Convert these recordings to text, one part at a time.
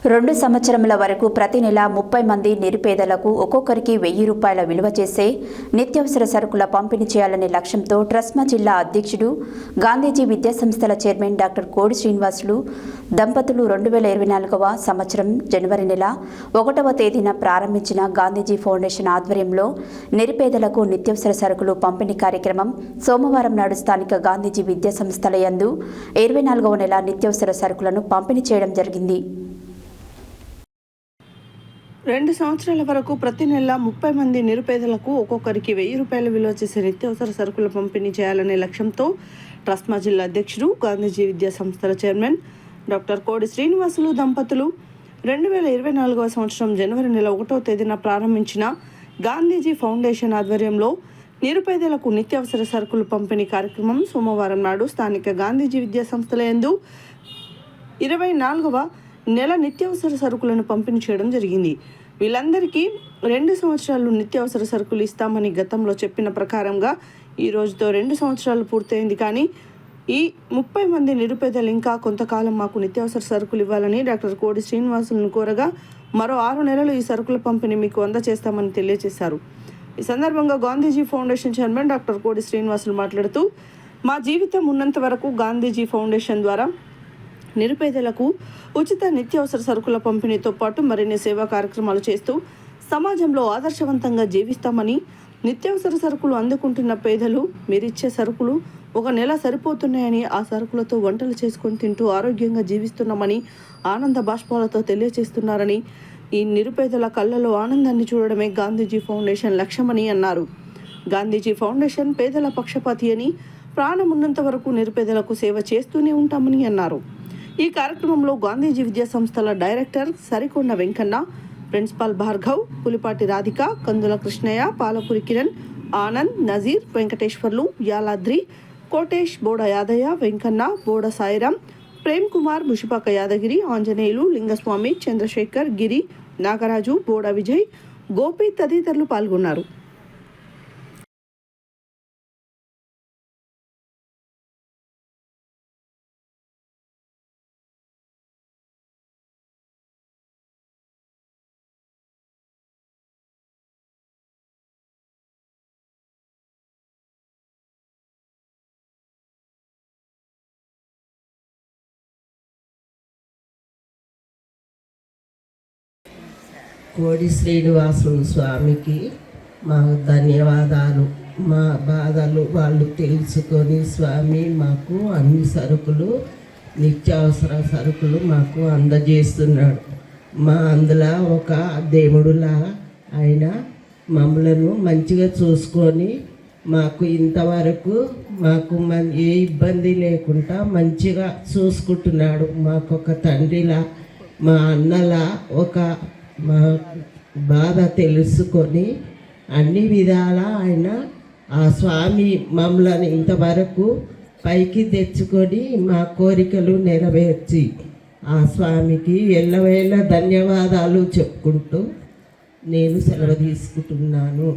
2 సంవత్సరముల వరకు ప్రతి నెల 30 మంది నిరుపేదలకు ఒక్కొక్కరికి 1000 రూపాయల విలువ చేసే నిత్యావసర సరుకుల పంపిణీ చేయాలనే లక్ష్యంతో ట్రస్మా జిల్లా అధ్యక్షుడు గాంధీజీ విద్యాసంస్థల చైర్మన్ డాక్టర్ కోడి శ్రీనివాసులు దంపతులు 2024వ సంవత్సరం జనవరి నెల 1వ తేదీన ప్రారంభించిన గాంధీజీ ఫౌండేషన్ ఆధ్వర్యంలో నిరుపేదలకు నిత్యావసర సరుకులు పంపిణీ కార్యక్రమం సోమవారం నాడు స్థానిక గాంధీజీ విద్యాసంస్థల యందు 24వ నెల నిత్యావసర సరుకులను పంపిణీ చేయడం జరిగింది. 2 సంవత్సరాల వరకు ప్రతి నెల 30 మంది నిరుపేదలకు ఒక్కొక్కరికి 1000 రూపాయల విలువ చేసే నిత్యావసర సరుకుల పంపిణీ చేయాలనే లక్ష్యంతో ట్రస్మా జిల్లా అధ్యక్షుడు గాంధీజీ విద్యా సంస్థల చైర్మన్ డాక్టర్ కోడి శ్రీనివాసులు దంపతులు 2024వ సంవత్సరం జనవరి నెల 1వ తేదీన ప్రారంభించిన గాంధీజీ ఫౌండేషన్ ఆధ్వర్యంలో నిరుపేదలకు నిత్యావసర సరుకులు పంపిణీ కార్యక్రమం సోమవారం నాడు స్థానిక గాంధీజీ విద్యా సంస్థల యందు 24వ నెల నిత్యావసర సరుకులను పంపిణీ చేయడం జరిగింది. వీళ్ళందరికీ 2 సంవత్సరాలు నిత్యావసర సరుకులు ఇస్తామని గతంలో చెప్పిన ప్రకారంగా ఈ రోజుతో 2 సంవత్సరాలు పూర్తయింది. కానీ ఈ 30 మంది నిరుపేదలు ఇంకా కొంతకాలం మాకు నిత్యావసర సరుకులు ఇవ్వాలని డాక్టర్ కోడి శ్రీనివాసులను కోరగా మరో 6 నెలలు ఈ సరుకుల పంపిణీ మీకు అందజేస్తామని తెలియజేశారు. ఈ సందర్భంగా గాంధీజీ ఫౌండేషన్ చైర్మన్ డాక్టర్ కోడి శ్రీనివాసులు మాట్లాడుతూ, మా జీవితం ఉన్నంత వరకు గాంధీజీ ఫౌండేషన్ ద్వారా నిరుపేదలకు ఉచిత నిత్యావసర సరుకుల పంపిణీతో పాటు మరిన్ని సేవా కార్యక్రమాలు చేస్తూ సమాజంలో ఆదర్శవంతంగా జీవిస్తామని, నిత్యావసర సరుకులు అందుకుంటున్న పేదలు మీరిచ్చే సరుకులు 1 నెల సరిపోతున్నాయని, ఆ సరుకులతో వంటలు చేసుకొని తింటూ ఆరోగ్యంగా జీవిస్తున్నామని ఆనంద బాష్పాలతో తెలియజేస్తున్నారని, ఈ నిరుపేదల కళ్ళలో ఆనందాన్ని చూడడమే గాంధీజీ ఫౌండేషన్ లక్ష్యమని అన్నారు. గాంధీజీ ఫౌండేషన్ పేదల పక్షపాతి అని, ప్రాణం ఉన్నంత వరకు నిరుపేదలకు సేవ చేస్తూనే ఉంటామని అన్నారు. ఈ కార్యక్రమంలో గాంధీజీ విద్యా సంస్థల డైరెక్టర్ సరికొండ వెంకన్న, ప్రిన్సిపాల్ భార్గవ్, పులిపాటి రాధిక, కందుల కృష్ణయ్య, పాలపురి కిరణ్, ఆనంద్, నజీర్, వెంకటేశ్వర్లు, యాలాద్రి, కోటేష్, బోడ యాదయ్య, వెంకన్న, బోడ సాయిరాం, ప్రేమ్ కుమార్, ముషిపాక యాదగిరి, ఆంజనేయులు, లింగస్వామి, చంద్రశేఖర్, గిరి, నాగరాజు, బోడ విజయ్, గోపి తదితరులు పాల్గొన్నారు. కోడి శ్రీనివాసులు స్వామికి మా ధన్యవాదాలు. మా బాధలు వాళ్ళు తెలుసుకొని స్వామి మాకు అన్ని సరుకులు, నిత్యావసర సరుకులు మాకు అందజేస్తున్నాడు. మా అందులో ఒక దేవుడులా ఆయన మమ్మలను మంచిగా చూసుకొని మాకు ఇంతవరకు మాకు ఏ ఇబ్బంది లేకుండా మంచిగా చూసుకుంటున్నాడు. మాకు ఒక తండ్రిలా, మా అన్నలా ఒక మా బాధ తెలుసుకొని అన్ని విధాల ఆయన ఆ స్వామి మమ్మల్ని ఇంతవరకు పైకి తెచ్చుకొని మా కోరికలు నెరవేర్చి ఆ స్వామికి ఎల్లవేళ ధన్యవాదాలు చెప్పుకుంటూ నేను సెలవు తీసుకుంటున్నాను.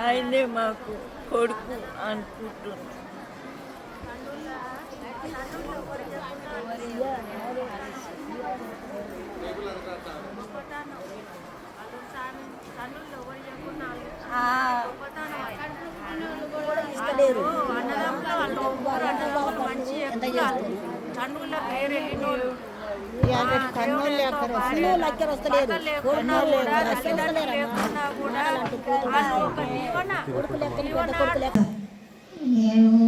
ఆయనే మాకు కొడుకు అనుకుంటున్నాను. మేము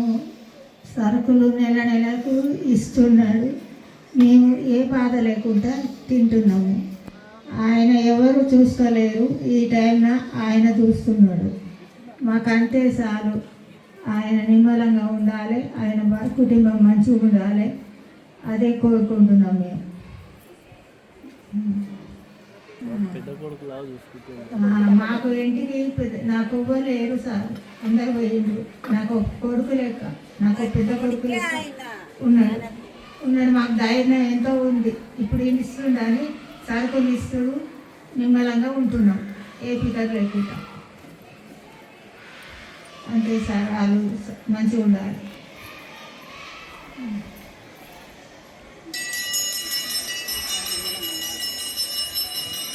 సరుకులు నెలకు ఇస్తున్నాడు. మేము ఏ బాధ లేకుండా తింటున్నాము. ఆయన ఎవరు చూసుకోలేరు, ఈ టైంన ఆయన చూస్తున్నాడు. మాకంటే చాలు. ఆయన నిమ్మలంగా ఉండాలి, ఆయన కుటుంబం మంచిగా ఉండాలి, అదే కోరుకుంటున్నాం మేము. మాకు ఇంటికి నాకు ఎవ్వరు లేరు సార్, అందరు పోయిండ్రు. నాకు కొడుకు లెక్క, నాకు పెద్ద కొడుకు లెక్క ఉన్నాడు. మాకు ధైర్యం ఎంతో ఉంది. ఇప్పుడు ఏమి ఇస్తుండని సరుకులు ఇస్తుడు, నిమ్మలంగా ఉంటున్నాం, ఏ పిల్లలు లేకుండా. అంతే సార్, వాళ్ళు మంచిగా ఉండాలి.